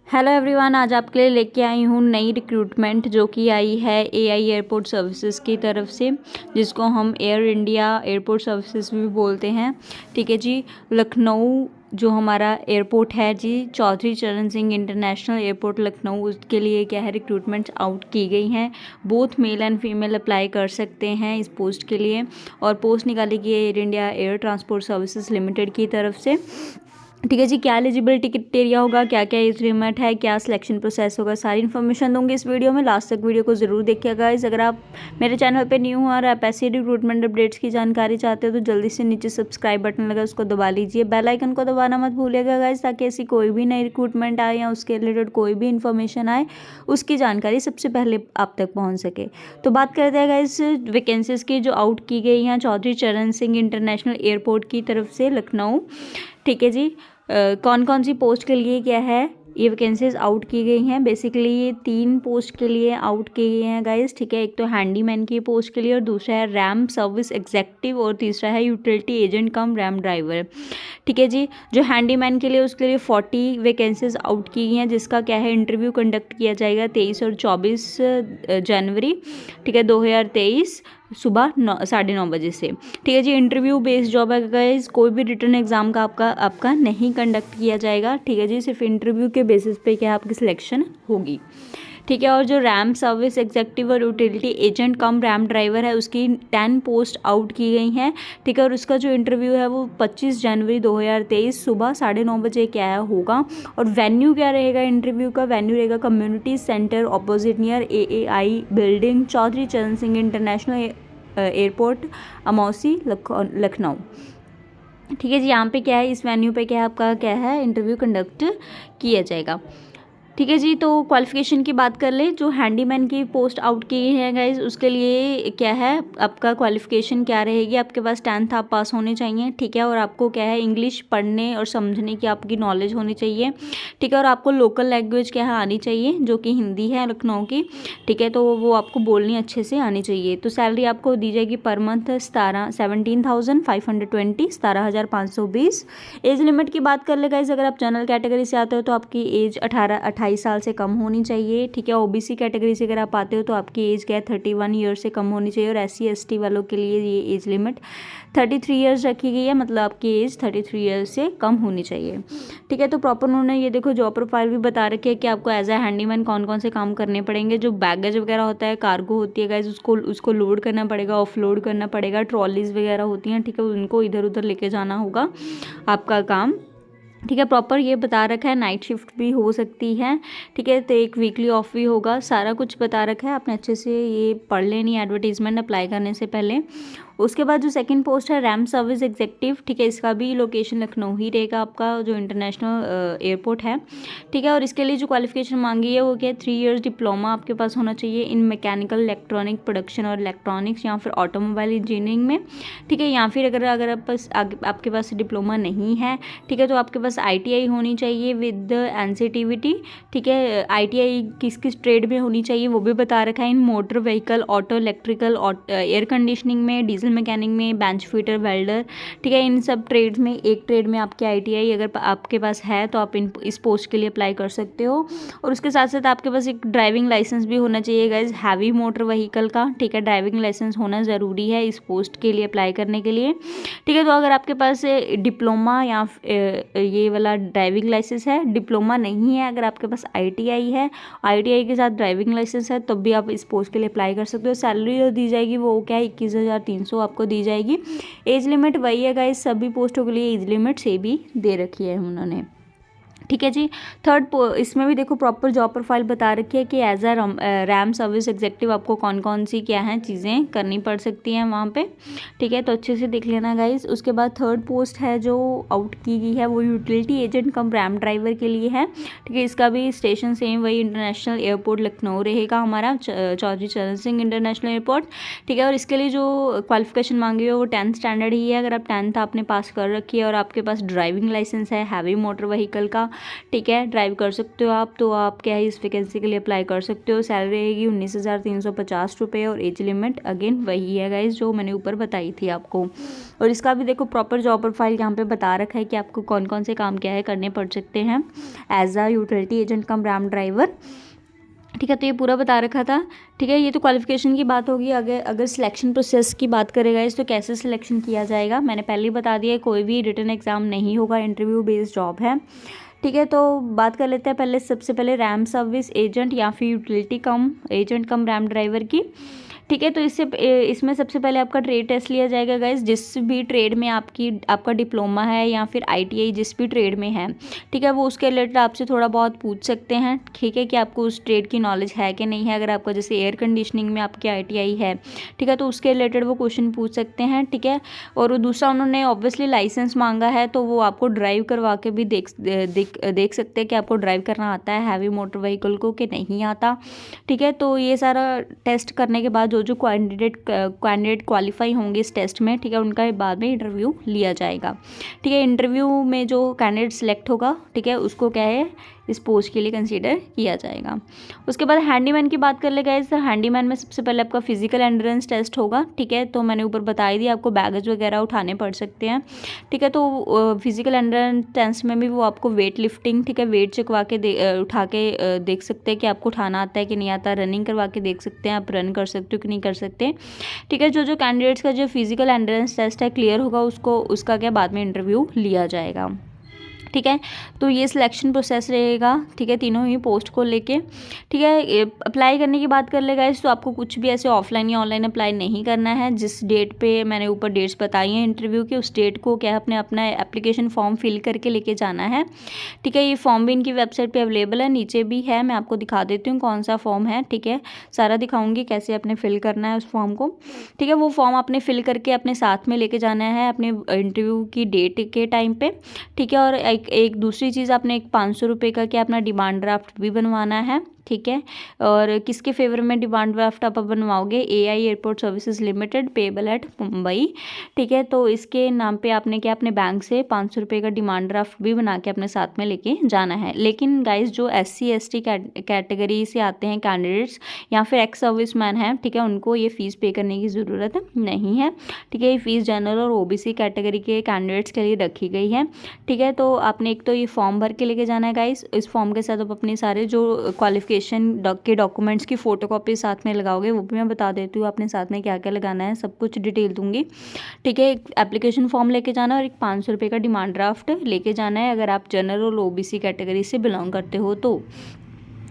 Hello everyone, आज आपके लिए लेके आई हूँ नई रिक्रूटमेंट जो कि आई है एआई एयरपोर्ट सर्विसेज की तरफ से, जिसको हम एयर इंडिया एयरपोर्ट सर्विसेज भी बोलते हैं। ठीक है जी। लखनऊ जो हमारा एयरपोर्ट है जी, चौधरी चरण सिंह इंटरनेशनल एयरपोर्ट लखनऊ, उसके लिए क्या है रिक्रूटमेंट्स आउट की गई हैं। Both male and female apply कर सकते हैं इस पोस्ट के लिए, और पोस्ट निकाली गई है air India air transport services limited की तरफ से। ठीक है जी। क्या एलिजिबिलिटी क्राइटेरिया होगा, क्या क्या एज लिमिट है, क्या सिलेक्शन प्रोसेस होगा, सारी इन्फॉर्मेशन दूंगी इस वीडियो में। लास्ट तक वीडियो को ज़रूर देखिएगा। अगर आप मेरे चैनल पे न्यू हैं और आप ऐसे रिक्रूटमेंट अपडेट्स की जानकारी चाहते हो तो जल्दी से नीचे सब्सक्राइब बटन लगा उसको दबा लीजिए, बेल आइकन को दबाना मत भूलिएगा गाइस, ताकि ऐसी कोई भी नई रिक्रूटमेंट आए या उसके रिलेटेड कोई भी इन्फॉर्मेशन आए उसकी जानकारी सबसे पहले आप तक पहुँच सके। तो बात करते हैं गाइस वैकेंसीज की जो आउट की गई हैं चौधरी चरण सिंह इंटरनेशनल एयरपोर्ट की तरफ से लखनऊ। ठीक है जी। कौन कौन सी पोस्ट के लिए क्या है ये वैकेंसीज आउट की गई हैं। बेसिकली ये 3 पोस्ट के लिए आउट की गई हैं गाइस। ठीक है, एक तो हैंडीमैन की पोस्ट के लिए, और दूसरा है रैम सर्विस एग्जेक्टिव, और तीसरा है utility agent cum ramp driver. ठीक है जी। जो हैंडीमैन के लिए उसके लिए 40 वैकेंसीज आउट की गई हैं, जिसका क्या है इंटरव्यू कंडक्ट किया जाएगा 23 और 24 जनवरी, ठीक है 2023, सुबह 9:30 बजे से। ठीक है जी। इंटरव्यू बेस्ड जॉब है गाइस, कोई भी रिटर्न एग्जाम का आपका नहीं कंडक्ट किया जाएगा। ठीक है जी। सिर्फ इंटरव्यू के बेसिस पे क्या आपकी सिलेक्शन होगी। ठीक है। और जो रैम सर्विस एग्जेक्टिव और utility agent cum ramp driver है उसकी 10 पोस्ट आउट की गई हैं। ठीक है। और उसका जो इंटरव्यू है वो 25 जनवरी 2023 सुबह 9:30 बजे क्या है होगा। और वेन्यू क्या रहेगा इंटरव्यू का, वेन्यू रहेगा community centre opposite near AAI building, Chaudhary Charan Singh international airport, Amausi, Lucknow. ठीक है जी। यहाँ पे क्या है इस वेन्यू पे क्या है आपका क्या है इंटरव्यू कंडक्ट किया जाएगा। ठीक है जी। तो क्वालिफिकेशन की बात कर ले, जो हैंडीमैन की पोस्ट आउट की है गाइज उसके लिए क्या है आपका क्वालिफिकेशन क्या रहेगी, आपके पास 10th आप पास होने चाहिए। ठीक है। और आपको क्या है इंग्लिश पढ़ने और समझने की आपकी नॉलेज होनी चाहिए। ठीक है। और आपको लोकल लैंग्वेज क्या है आनी चाहिए, जो कि हिंदी है लखनऊ की। ठीक है। तो वो आपको बोलनी अच्छे से आनी चाहिए। तो सैलरी आपको दी जाएगी पर मंथ 17,520, 17,520। एज लिमिट की बात कर ले गाइज, अगर आप जनरल कैटेगरी से आते हो तो आपकी एज 28 साल से कम होनी चाहिए। ठीक है। ओबीसी कैटेगरी से अगर आप आते हो तो आपकी एज क्या है 31 ईयर से कम होनी चाहिए। और SC ST वालों के लिए ये एज लिमिट 33 ईयर्स रखी गई है, मतलब आपकी एज 33 ईयर्स से कम होनी चाहिए। ठीक है। तो प्रॉपर उन्होंने ये देखो जॉब प्रोफाइल भी बता रखी है कि आपको एज ए हैंडीमैन कौन कौन से काम करने पड़ेंगे। जो बैगेज वगैरह होता है, कार्गो होती है गाइज, उसको लोड करना पड़ेगा, ऑफ लोड करना पड़ेगा, ट्रॉलीज वगैरह होती हैं। ठीक है। उनको इधर उधर लेके जाना होगा आपका काम। ठीक है। प्रॉपर ये बता रखा है, नाइट शिफ्ट भी हो सकती है। ठीक है। तो एक वीकली ऑफ भी होगा, सारा कुछ बता रखा है, आपने अच्छे से ये पढ़ लेनी एडवर्टीजमेंट अप्लाई करने से पहले। उसके बाद जो सेकंड पोस्ट है रैम सर्विस एग्जेक्टिव। ठीक है। इसका भी लोकेशन लखनऊ ही रहेगा आपका जो इंटरनेशनल एयरपोर्ट है। ठीक है। और इसके लिए जो क्वालिफिकेशन मांगी है वो क्या है 3 इयर्स डिप्लोमा आपके पास होना चाहिए इन मैकेनिकल इलेक्ट्रॉनिक प्रोडक्शन और इलेक्ट्रॉनिक्स, या फिर ऑटोमोबाइल इंजीनियरिंग में। ठीक है। या फिर अगर आपके पास डिप्लोमा नहीं है, ठीक है, तो आपके पास ITI होनी चाहिए विद NCTVT। ठीक है। ITI किस किस ट्रेड में होनी चाहिए वो भी बता रखा है, इन motor vehicle, auto, electrical, air conditioning में, डीजल मैकेनिक में, बेंच फिटर, वेल्डर। ठीक है। इन सब ट्रेड्स में एक ट्रेड में आपकी ITI अगर आपके पास है तो आप इस पोस्ट के लिए अप्लाई कर सकते हो। और उसके साथ साथ आपके पास एक ड्राइविंग लाइसेंस भी होना चाहिए गाइज, हैवी मोटर व्हीकल का। ठीक है। ड्राइविंग लाइसेंस होना ज़रूरी है इस पोस्ट के लिए अप्लाई करने के लिए। ठीक है। तो अगर आपके पास डिप्लोमा या ये वाला ड्राइविंग लाइसेंस है, डिप्लोमा नहीं है, अगर आपके पास ITI है, ITI के साथ ड्राइविंग लाइसेंस है, तब भी आप इस पोस्ट के लिए अप्लाई कर सकते हो। सैलरी जो दी जाएगी वो क्या है 21,300 आपको दी जाएगी। एज लिमिट वही है गाइस, सभी पोस्टों के लिए एज लिमिट से भी दे रखी है उन्होंने। ठीक है जी। थर्ड इसमें भी देखो प्रॉपर जॉब प्रोफाइल बता रखी है कि as a ramp service executive आपको कौन कौन सी क्या है चीज़ें करनी पड़ सकती हैं वहाँ पे। ठीक है। तो अच्छे से देख लेना गाइस। उसके बाद थर्ड पोस्ट है जो आउट की गई है वो utility agent cum ramp driver के लिए है। ठीक है। इसका भी स्टेशन सेम वही इंटरनेशनल एयरपोर्ट लखनऊ रहेगा हमारा, चौधरी चरण सिंह इंटरनेशनल एयरपोर्ट। ठीक है। और इसके लिए जो क्वालिफिकेशन मांगी है वो 10th स्टैंडर्ड ही है। अगर आप 10th आपने पास कर रखी है और आपके पास ड्राइविंग लाइसेंस है हैवी मोटर व्हीकल का, ठीक है, ड्राइव कर सकते हो आप, तो आप क्या है इस वैकेंसी के लिए अप्लाई कर सकते हो। सैलरी रहेगी 19,350 रुपये और एज लिमिट अगेन वही है गाइज जो मैंने ऊपर बताई थी आपको। और इसका भी देखो प्रॉपर जॉब प्रोफाइल यहाँ पे बता रखा है कि आपको कौन कौन से काम क्या है करने पड़ सकते हैं as a utility agent cum ramp driver, ठीक है। तो ये पूरा बता रखा था, ठीक है। ये तो क्वालिफिकेशन की बात होगी। अगर सिलेक्शन प्रोसेस की बात करेगा इस तो कैसे सिलेक्शन किया जाएगा, मैंने पहले ही बता दिया, कोई भी रिटन एग्जाम नहीं होगा, इंटरव्यू बेस्ड जॉब है, ठीक है। तो बात कर लेते हैं पहले, सबसे पहले रैम सर्विस एजेंट या फिर यूटिलिटी कम एजेंट कम रैम ड्राइवर की, ठीक है। तो इसमें सबसे पहले आपका ट्रेड टेस्ट लिया जाएगा गाइज, जिस भी ट्रेड में आपका डिप्लोमा है या फिर ITI जिस भी ट्रेड में है, ठीक है, वो उसके रिलेटेड आपसे थोड़ा बहुत पूछ सकते हैं, ठीक है, कि आपको उस ट्रेड की नॉलेज है कि नहीं है। अगर आपका जैसे एयर कंडीशनिंग में आपकी ITI है, ठीक है, तो उसके रिलेटेड वो क्वेश्चन पूछ सकते हैं, ठीक है। और दूसरा उन्होंने ऑब्वियसली लाइसेंस मांगा है, तो वो आपको ड्राइव करवा के भी देख सकते हैं कि आपको ड्राइव करना आता है हैवी मोटर व्हीकल को कि नहीं आता, ठीक है। तो ये सारा टेस्ट करने के बाद जो कैंडिडेट क्वालिफाई होंगे इस टेस्ट में, ठीक है, उनका बाद में इंटरव्यू लिया जाएगा, ठीक है। इंटरव्यू में जो कैंडिडेट सिलेक्ट होगा, ठीक है, उसको क्या है इस पोस्ट के लिए कंसीडर किया जाएगा। उसके बाद हैंडीमैन की बात कर ले गाइस, तो हैंडीमैन में सबसे पहले आपका फिजिकल एंड्योरेंस टेस्ट होगा, ठीक है। तो मैंने ऊपर बता ही दिया, आपको बैगेज वगैरह उठाने पड़ सकते हैं, ठीक है। तो फिजिकल एंड्योरेंस टेस्ट में भी वो आपको वेट लिफ्टिंग, ठीक है, वेट चकवा के उठा के देख सकते हैं कि आपको उठाना आता है कि नहीं आता। रनिंग करवा के देख सकते हैं आप रन कर सकते हो कि नहीं कर सकते, ठीक है। जो कैंडिडेट्स का जो फिजिकल एंड्योरेंस टेस्ट है क्लियर होगा उसका क्या बाद में इंटरव्यू लिया जाएगा, ठीक है। तो ये सिलेक्शन प्रोसेस रहेगा, ठीक है, तीनों ही पोस्ट को लेके, ठीक है। अप्लाई करने की बात कर ले गाइस, तो आपको कुछ भी ऐसे ऑफलाइन या ऑनलाइन अप्लाई नहीं करना है। जिस डेट पे मैंने ऊपर डेट्स बताई हैं इंटरव्यू की, उस डेट को क्या है अपना एप्लीकेशन फॉर्म फिल करके लेके जाना है, ठीक है। ये फॉर्म भी इनकी वेबसाइट पर अवेलेबल है, नीचे भी है, मैं आपको दिखा देती हूँ कौन सा फॉर्म है, ठीक है, सारा दिखाऊंगी कैसे अपने फिल करना है उस फॉर्म को, ठीक है। वो फॉर्म आपने फिल करके अपने साथ में लेके जाना है अपने इंटरव्यू की डेट के टाइम पे, ठीक है। और एक दूसरी चीज़ आपने एक 500 रुपये का क्या अपना डिमांड ड्राफ्ट भी बनवाना है, ठीक है। और किसके फेवर में डिमांड ड्राफ्ट आप बनवाओगे, AI airport services limited payable eight Mumbai, ठीक है। तो इसके नाम पे आपने क्या अपने बैंक से 500 रुपये का डिमांड ड्राफ्ट भी बना के अपने साथ में लेके जाना है। लेकिन गाइज जो SC ST कैटेगरी से आते हैं कैंडिडेट्स या फिर एक्स सर्विस मैन हैं, ठीक है, उनको ये फ़ीस पे करने की ज़रूरत नहीं है, ठीक है। ये फ़ीस जनरल और OBC कैटेगरी के कैंडिडेट्स के लिए रखी गई है, ठीक है। तो आपने एक तो ये फॉर्म भर के लेके जाना है गाइज, इस फॉर्म के साथ आप अपने सारे जो क्वालिफिकेशन के डॉक्यूमेंट्स की फोटोकॉपी साथ में लगाओगे, वो भी मैं बता देती हूँ आपने साथ में क्या क्या लगाना है, सब कुछ डिटेल दूंगी, ठीक है। एक एप्लीकेशन फॉर्म लेके जाना और एक 500 रुपये का डिमांड ड्राफ्ट लेके जाना है, अगर आप जनरल और OBC कैटेगरी से बिलोंग करते हो तो,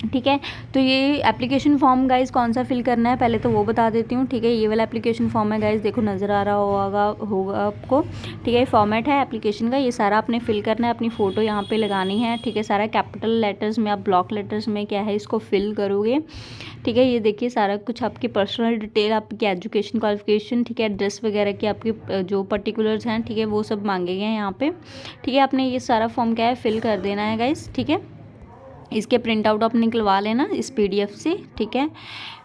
ठीक है। तो ये एप्लीकेशन फॉर्म गाइज कौन सा फिल करना है पहले तो वो बता देती हूँ, ठीक है। ये वाला एप्लीकेशन फॉर्म है गाइज, देखो नज़र आ रहा होगा आपको, ठीक है। फॉर्मेट है एप्लीकेशन का, ये सारा आपने फिल करना है, अपनी फ़ोटो यहाँ पे लगानी है, ठीक है। सारा कैपिटल लेटर्स में, आप ब्लॉक लेटर्स में क्या है इसको फिल करोगे, ठीक है। ये देखिए सारा कुछ आपकी पर्सनल डिटेल, आपकी एजुकेशन क्वालिफिकेशन, ठीक है, एड्रेस वगैरह की आपकी जो पर्टिकुलर्स हैं, ठीक है, वो सब मांगे गए हैं यहाँ पे, ठीक है। आपने ये सारा फॉर्म क्या है फिल कर देना है गाइज, ठीक है। इसके प्रिंट आउट आप निकलवा लेना इस PDF से, ठीक है,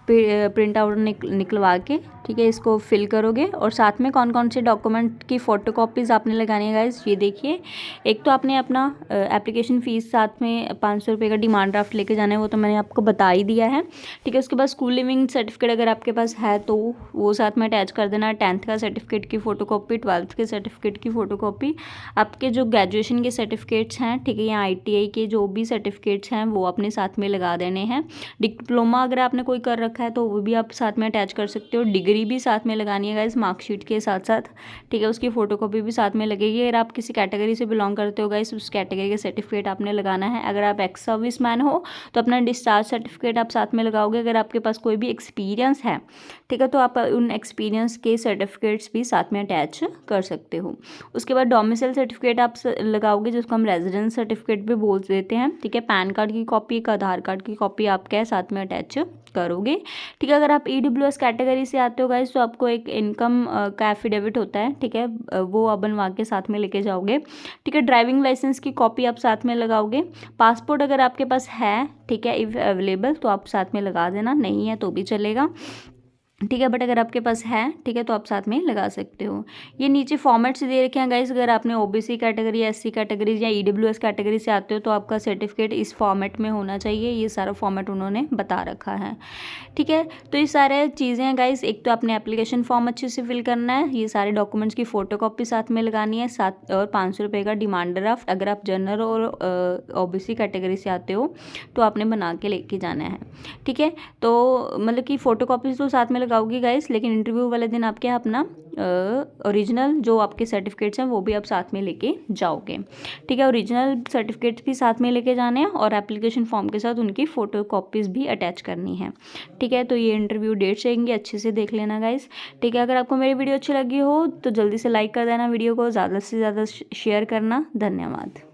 प्रिंट आउट निकलवा के, ठीक है, इसको फिल करोगे। और साथ में कौन कौन से डॉक्यूमेंट की फ़ोटोकॉपीज़ आपने लगानी है गाइस, ये देखिए। एक तो आपने अपना एप्लीकेशन फ़ीस साथ में 500 रुपये का डिमांड ड्राफ्ट लेके जाना है, वो तो मैंने आपको बता ही दिया है, ठीक है। उसके बाद स्कूल लिविंग सर्टिफिकेट अगर आपके पास है तो वो साथ में अटैच कर देना, 10th का सर्टिफिकेट की फ़ोटोकॉपी, 12th के सर्टिफिकेट की फ़ोटोकॉपी, आपके जो ग्रेजुएशन के सर्टिफिकेट्स हैं, ठीक है, या ITI के जो भी सर्टिफिकेट्स हैं वो अपने साथ में लगा देने हैं। डिप्लोमा अगर आपने कोई कर रखा है तो वो भी आप साथ में अटैच कर सकते हो। डिग्री भी साथ में लगानी है गाइस मार्कशीट के साथ साथ, ठीक है, उसकी फ़ोटोकॉपी भी साथ में लगेगी। अगर आप किसी कैटेगरी से बिलोंग करते हो गाइस, उस कैटेगरी का सर्टिफिकेट आपने लगाना है। अगर आप एक्स सर्विस मैन हो तो अपना डिस्चार्ज सर्टिफिकेट आप साथ में लगाओगे। अगर आपके पास कोई भी एक्सपीरियंस है, ठीक है, तो आप उन एक्सपीरियंस के सर्टिफिकेट्स भी साथ में अटैच कर सकते हो। उसके बाद डोमिसाइल सर्टिफिकेट आप लगाओगे, जिसको हम रेजिडेंस सर्टिफिकेट भी बोल देते हैं, ठीक है। पैन कार्ड की कॉपी, एक आधार कार्ड की कॉपी आप क्या साथ में अटैच करोगे, ठीक है। अगर आप EWS कैटेगरी से आते हो गाइस तो आपको एक इनकम का एफिडेविट होता है, ठीक है, वो आप बनवा के साथ में लेके जाओगे, ठीक है। ड्राइविंग लाइसेंस की कॉपी आप साथ में लगाओगे। पासपोर्ट अगर आपके पास है, ठीक है, इफ़ अवेलेबल तो आप साथ में लगा देना, नहीं है तो भी चलेगा। ठीक है। बट अगर आपके पास है, ठीक है, तो आप साथ में लगा सकते हो। ये नीचे फॉर्मेट्स दे रखे हैं गाइस, अगर आपने ओबीसी कैटेगरी, एससी कैटेगरी या ईडब्ल्यूएस कैटेगरी से आते हो तो आपका सर्टिफिकेट इस फॉर्मेट में होना चाहिए। ये सारा फॉर्मेट उन्होंने बता रखा है, ठीक है। तो ये सारे चीज़ें हैं गाइस, एक तो आपने एप्लीकेशन फॉर्म अच्छे से फिल करना है, ये सारे डॉक्यूमेंट्स की फ़ोटोकॉपी साथ में लगानी है, साथ और 500 रुपये का डिमांड ड्राफ्ट अगर आप जनरल और ओबीसी कैटेगरी से आते हो तो आपने बना के लेके जाना है, ठीक है। तो मतलब कि फ़ोटोकॉपीज़ तो साथ में लगाओगी गाइस, लेकिन इंटरव्यू वाले दिन आपके अपना ओरिजिनल जो आपके सर्टिफिकेट्स हैं वो भी आप साथ में लेके जाओगे, ठीक है। ओरिजिनल सर्टिफिकेट्स भी साथ में लेके जाने हैं और एप्लीकेशन फॉर्म के साथ उनकी फ़ोटोकॉपीज़ भी अटैच करनी है, ठीक है। तो ये इंटरव्यू डेट्स रहेंगी, अच्छे से देख लेना गाइस, ठीक है। अगर आपको मेरी वीडियो अच्छी लगी हो तो जल्दी से लाइक कर देना वीडियो को, ज़्यादा से ज़्यादा शेयर करना। धन्यवाद।